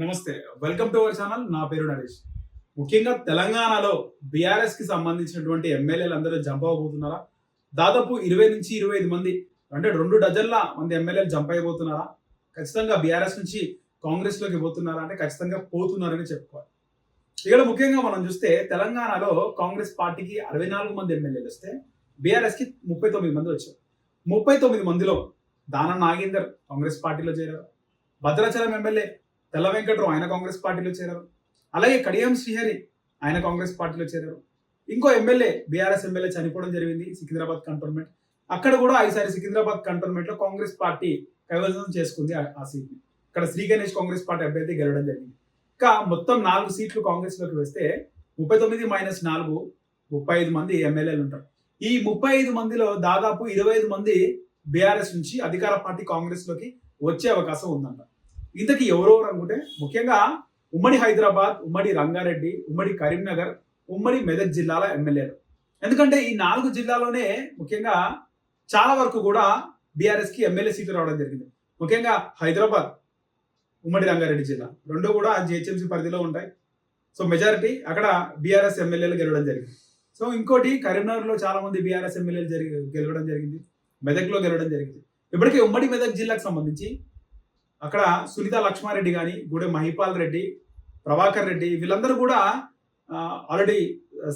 నమస్తే. Welcome to our channel. నా పేరు నరేష్. ముఖ్యంగా తెలంగాణలో బీఆర్ఎస్‌కి సంబంధించినటువంటి ఎమ్మెల్యేలందరూ జంప్ అవ్వబోతున్నారా? దాదాపు 20-25 మంది అంటే 2 డజన్ల మంది ఎమ్మెల్యేలు జంప్ అయిపోతున్నారా? ఖచ్చితంగా బీఆర్ఎస్ నుంచి కాంగ్రెస్‌లోకి పోతున్నారా? అంటే ఖచ్చితంగా పోతున్నారని చెప్పుకోవాలి. ఇక్కడ ముఖ్యంగా మనం చూస్తే తెలంగాణలో కాంగ్రెస్ పార్టీకి 64 మంది ఎమ్మెల్యేలొస్తే బీఆర్ఎస్‌కి 39 మంది వచ్చారు. 39 మందిలో దానం నాగేందర్ కాంగ్రెస్ పార్టీలో చేరారు. భద్రాచలం ఎమ్మెల్యే తెల్ల వెంకట్రావు ఆయన కాంగ్రెస్ పార్టీలో చేరారు. అలాగే కడియం శ్రీహరి ఆయన కాంగ్రెస్ పార్టీలో చేరారు. ఇంకో ఎమ్మెల్యే బీఆర్ఎస్ ఎమ్మెల్యే చనిపోవడం జరిగింది సికింద్రాబాద్ కంటోన్మెంట్. అక్కడ కూడా ఈసారి సికింద్రాబాద్ కంటోన్మెంట్ లో కాంగ్రెస్ పార్టీ కైవసం చేసుకుంది ఆ సీట్ ని. ఇక్కడ శ్రీ గణేష్ కాంగ్రెస్ పార్టీ అభ్యర్థి గెలవడం జరిగింది. ఇంకా మొత్తం 4 సీట్లు కాంగ్రెస్ లోకి వేస్తే 39 - 4 35 మంది ఎమ్మెల్యేలు ఉంటారు. ఈ 35 మందిలో దాదాపు 25 మంది బీఆర్ఎస్ నుంచి అధికార పార్టీ కాంగ్రెస్ లోకి వచ్చే అవకాశం ఉందంట. ఇంతకీ ఎవరెవరు అనుకుంటే ముఖ్యంగా ఉమ్మడి హైదరాబాద్, ఉమ్మడి రంగారెడ్డి, ఉమ్మడి కరీంనగర్, ఉమ్మడి మెదక్ జిల్లాల ఎమ్మెల్యేలు. ఎందుకంటే ఈ 4 జిల్లాలోనే ముఖ్యంగా చాలా వరకు కూడా బీఆర్ఎస్ కి ఎమ్మెల్యే సీట్లు రావడం జరిగింది. ముఖ్యంగా హైదరాబాద్, ఉమ్మడి రంగారెడ్డి జిల్లా రెండు కూడా జిహెచ్ఎంసీ పరిధిలో ఉంటాయి. సో మెజారిటీ అక్కడ బీఆర్ఎస్ ఎమ్మెల్యేలు గెలవడం జరిగింది. సో ఇంకోటి కరీంనగర్లో చాలా మంది బీఆర్ఎస్ ఎమ్మెల్యేలు గెలవడం జరిగింది. మెదక్లో గెలవడం జరిగింది. ఇప్పటికే ఉమ్మడి మెదక్ జిల్లాకు సంబంధించి అక్కడ సునీత లక్ష్మారెడ్డి కానీ, గూడెం మహిపాల్ రెడ్డి, ప్రభాకర్ రెడ్డి వీళ్ళందరూ కూడా ఆల్రెడీ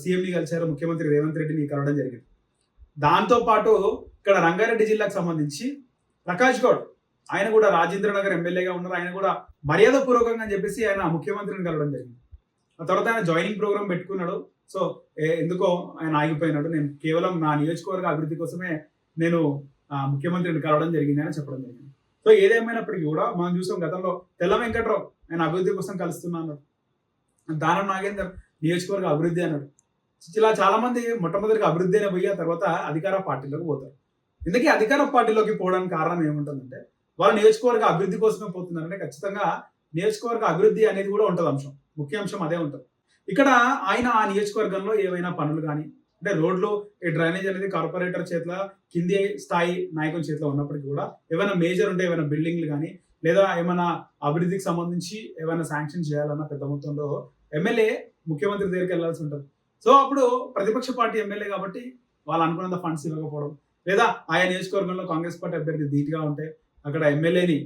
సీఎంని కలిశారు. ముఖ్యమంత్రి రేవంత్ రెడ్డిని కలవడం జరిగింది. దాంతో పాటు ఇక్కడ రంగారెడ్డి జిల్లాకు సంబంధించి ప్రకాష్ గౌడ్ ఆయన కూడా రాజేంద్ర నగర్ ఎమ్మెల్యేగా ఉన్నారు. ఆయన కూడా మర్యాద పూర్వకంగా అని చెప్పేసి ఆయన ముఖ్యమంత్రిని కలవడం జరిగింది. ఆ తర్వాత ఆయన జాయినింగ్ ప్రోగ్రామ్ పెట్టుకున్నాడు. సో ఎందుకో ఆయన ఆగిపోయినాడు. నేను కేవలం నా నియోజకవర్గ అభివృద్ధి కోసమే నేను ముఖ్యమంత్రిని కలవడం జరిగింది అని చెప్పడం జరిగింది. సో ఏదేమైనప్పటికీ కూడా మనం చూసాం గతంలో తెల్ల వెంకట్రావు ఆయన అభివృద్ధి కోసం కలుస్తున్నా అన్నాడు. దానం నాగేందర్ నియోజకవర్గ అభివృద్ధి అన్నాడు. ఇలా చాలా మంది మొట్టమొదటిగా అభివృద్ధి అయిన పోయి ఆ తర్వాత అధికార పార్టీలోకి పోతారు. ఇందుకే అధికార పార్టీలోకి పోవడానికి కారణం ఏముంటుందంటే వాళ్ళ నియోజకవర్గ అభివృద్ధి కోసమే పోతున్నారంటే ఖచ్చితంగా నియోజకవర్గ అభివృద్ధి అనేది కూడా ఉంటుంది అంశం. ముఖ్య అంశం అదే ఉంటుంది. ఇక్కడ ఆయన ఆ నియోజకవర్గంలో ఏవైనా పనులు కానీ అంటే రోడ్లు ఈ డ్రైనేజ్ అనేది కార్పొరేటర్ చేతిలో కింది స్థాయి నాయకుల చేతిలో ఉన్నప్పటికీ కూడా ఏమైనా మేజర్ ఉంటే ఏమైనా బిల్డింగ్లు కానీ లేదా ఏమైనా అభివృద్ధికి సంబంధించి ఏమైనా శాంక్షన్ చేయాలన్నా పెద్ద మొత్తంలో ఎమ్మెల్యే ముఖ్యమంత్రి దగ్గరికి వెళ్లాల్సి ఉంటుంది. సో అప్పుడు ప్రతిపక్ష పార్టీ ఎమ్మెల్యే కాబట్టి వాళ్ళు అనుకున్నంత ఫండ్స్ ఇవ్వకపోవడం లేదా ఆయా నియోజకవర్గంలో కాంగ్రెస్ పార్టీ అభ్యర్థి ధీటుగా ఉంటే అక్కడ ఎమ్మెల్యేని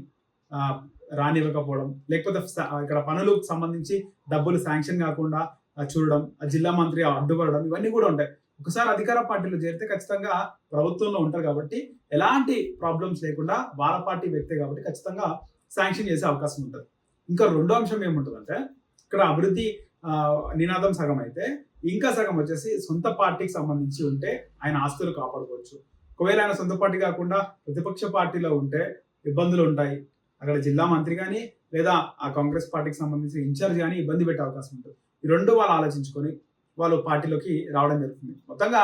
రానివ్వకపోవడం లేకపోతే ఇక్కడ పనులకు సంబంధించి డబ్బులు శాంక్షన్ కాకుండా చూడడం, ఆ జిల్లా మంత్రి అడ్డుపడడం ఇవన్నీ కూడా ఉంటాయి. ఒకసారి అధికార పార్టీలో చేరితే ఖచ్చితంగా ప్రభుత్వంలో ఉంటారు కాబట్టి ఎలాంటి ప్రాబ్లమ్స్ లేకుండా వాళ్ళ పార్టీ వ్యక్తే కాబట్టి ఖచ్చితంగా శాంక్షన్ చేసే అవకాశం ఉంటుంది. ఇంకా రెండో అంశం ఏముంటుందంటే ఇక్కడ అభివృద్ధి నినాదం సగం అయితే ఇంకా సగం వచ్చేసి సొంత పార్టీకి సంబంధించి ఉంటే ఆయన ఆస్తులు కాపాడుకోవచ్చు. ఒకవేళ ఆయన సొంత పార్టీ కాకుండా ప్రతిపక్ష పార్టీలో ఉంటే ఇబ్బందులు ఉంటాయి. అక్కడ జిల్లా మంత్రి కానీ లేదా ఆ కాంగ్రెస్ పార్టీకి సంబంధించిన ఇన్ఛార్జ్ కానీ ఇబ్బంది పెట్టే అవకాశం ఉంటుంది. ఈ రెండు వాళ్ళు ఆలోచించుకొని వాళ్ళు పార్టీలోకి రావడం జరుగుతుంది. మొత్తంగా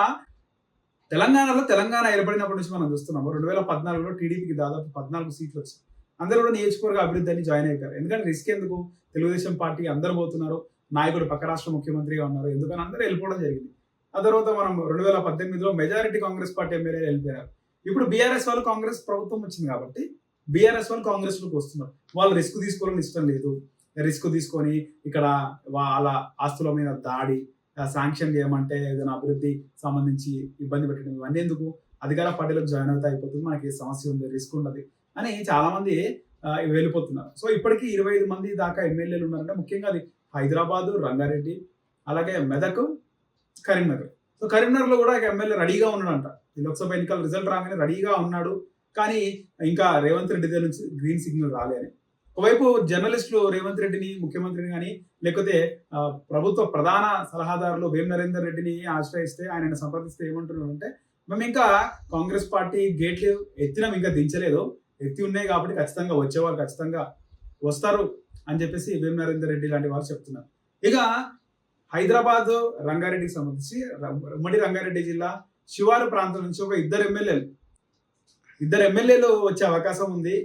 తెలంగాణలో తెలంగాణ ఏర్పడినప్పటి నుంచి మనం చూస్తున్నాము 2014లో టీడీపీకి దాదాపు 14 సీట్లు వచ్చాయి. అందరూ కూడా నియోజకవర్గ అభివృద్ధి అని జాయిన్ అయిపోయారు. ఎందుకంటే రిస్క్ ఎందుకు, తెలుగుదేశం పార్టీ అందరూ పోతున్నారు, నాయకుడు పక్క రాష్ట్ర ముఖ్యమంత్రిగా ఉన్నారు, ఎందుకని అందరూ వెళ్ళిపోవడం జరిగింది. ఆ తర్వాత మనం 2018లో మెజారిటీ కాంగ్రెస్ పార్టీ ఎమ్మెల్యేలు వెళ్ళిపోయారు. ఇప్పుడు బీఆర్ఎస్ వాళ్ళు కాంగ్రెస్ ప్రభుత్వం వచ్చింది కాబట్టి బీఆర్ఎస్ వాళ్ళు కాంగ్రెస్ లోకి వస్తున్నారు. వాళ్ళు రిస్క్ తీసుకోవాలని ఇష్టం లేదు. రిస్క్ తీసుకొని ఇక్కడ వాళ్ళ ఆస్తుల మీద దాడి శాంక్షన్ చేయమంటే ఏదైనా అభివృద్ధి సంబంధించి ఇబ్బంది పెట్టడం ఇవన్నీ ఎందుకు, అధికార పార్టీలకు జాయిన్ అవుతా అయిపోతుంది, మనకి సమస్య ఉంది, రిస్క్ ఉండదు అని చాలా మంది వెళ్ళిపోతున్నారు. సో ఇప్పటికీ 25 మంది దాకా ఎమ్మెల్యేలు ఉన్నారంటే ముఖ్యంగా అది హైదరాబాదు, రంగారెడ్డి, అలాగే మెదక్, కరీంనగర్. సో కరీంనగర్లో కూడా ఎమ్మెల్యే రెడీగా ఉన్నాడంట. ఈ లోక్సభ ఎన్నికల రిజల్ట్ రాగానే రెడీగా ఉన్నాడు, కానీ ఇంకా రేవంత్ రెడ్డి దగ్గర నుంచి గ్రీన్ సిగ్నల్ రాలేని. ఒకవైపు జర్నలిస్టులు రేవంత్ రెడ్డిని ముఖ్యమంత్రిని కానీ లేకపోతే ప్రభుత్వ ప్రధాన సలహాదారులు వేం నరేందర్ రెడ్డిని ఆశ్రయిస్తే ఆయన సంప్రదిస్తే ఏమంటున్నారంటే మేము ఇంకా కాంగ్రెస్ పార్టీ గేట్లు ఎత్తినాం, ఇంకా దించలేదు, ఎత్తి ఉన్నాయి కాబట్టి ఖచ్చితంగా వచ్చేవారు ఖచ్చితంగా వస్తారు అని చెప్పేసి వేం నరేందర్ రెడ్డి లాంటి వారు చెప్తున్నారు. ఇక హైదరాబాద్ రంగారెడ్డికి సంబంధించి ఉమ్మడి రంగారెడ్డి జిల్లా శివారు ప్రాంతం నుంచి ఒక ఇద్దరు ఎమ్మెల్యేలు వచ్చే అవకాశం ఉంది.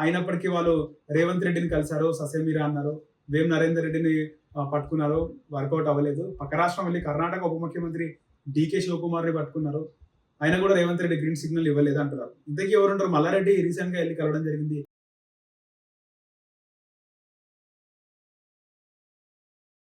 అయినప్పటికీ వాళ్ళు రేవంత్ రెడ్డిని కలిశారు, ససేమిరా అన్నారు, వేం నరేందర్ రెడ్డిని పట్టుకున్నారు, వర్కౌట్ అవ్వలేదు. పక్క రాష్ట్రం వెళ్ళి కర్ణాటక ఉప ముఖ్యమంత్రి డికే శివకుమార్ని పట్టుకున్నారు, ఆయన కూడా రేవంత్ రెడ్డి గ్రీన్ సిగ్నల్ ఇవ్వలేదు అంటున్నారు. ఇంతకీ ఎవరుంటారు? మల్లారెడ్డి రీసెంట్ గా వెళ్ళి కలవడం జరిగింది.